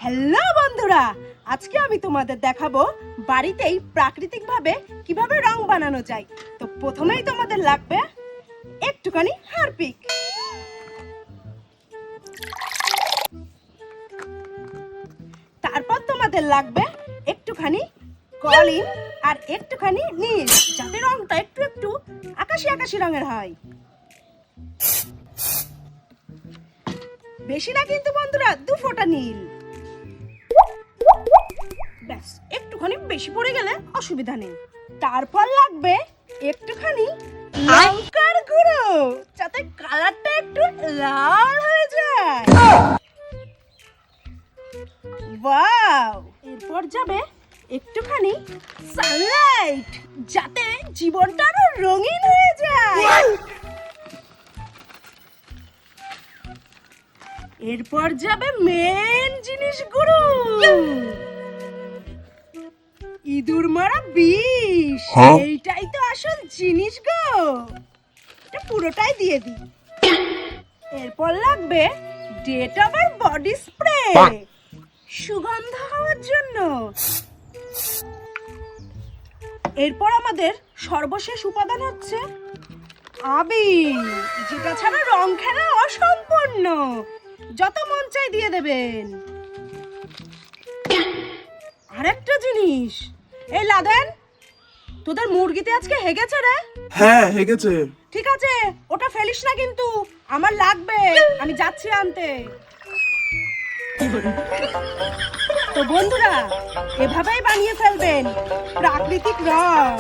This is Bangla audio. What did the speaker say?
হ্যালো বন্ধুরা, আজকে আমি তোমাদের দেখাবো বাড়িতেই প্রাকৃতিকভাবে কিভাবে রং বানানো যায়। তো প্রথমেই তোমাদের লাগবে একটুখানি হারপিক, তারপর তোমাদের লাগবে একটুখানি কলিন আর একটুখানি নীল, যাতে রংটা একটু একটু আকাশি আকাশি রঙের হয়। বেশি না কিন্তু বন্ধুরা, 2 ফোঁটা নীল। ব্যাস, একটুখানি বেশি পড়ে গেলে অসুবিধা নেই। তারপর লাগবে একটুখানি লঙ্কার গুঁড়ো, যাতে কালারটা একটু লাল হয়ে যায়। ওয়াও! এরপর যাবে একটুখানি সানলাইট, যাতে জীবনটা আরো রঙিন হয়ে যায়। এরপর যাবে মেন জিনিসগুলো, ইঁদুর মারা বিষ। এইটাই তো আসল জিনিস গো, এটা পুরোটাই দিয়ে দিই। এরপর লাগবে ডেটল আর বডি স্প্রে, সুগন্ধ হওয়ার জন্য। এরপর আমাদের সর্বশেষ উপাদান হচ্ছে আবির, যেটা ছাড়া রং খেলা অসম্পূর্ণ। যত মন চাই দিয়ে দেবেন। আরেকটা জিনিস, এই লাদেন, তোদের মুরগিতে আজকে হেগেছে রে? হ্যাঁ, হেগেছে। ঠিক আছে, ওটা ফেলিস না কিন্তু, আমার লাগবে, আমি যাচ্ছি আনতে। তো বন্ধুরা, এভাবেই বানিয়ে ফেলবেন প্রাকৃতিক রং।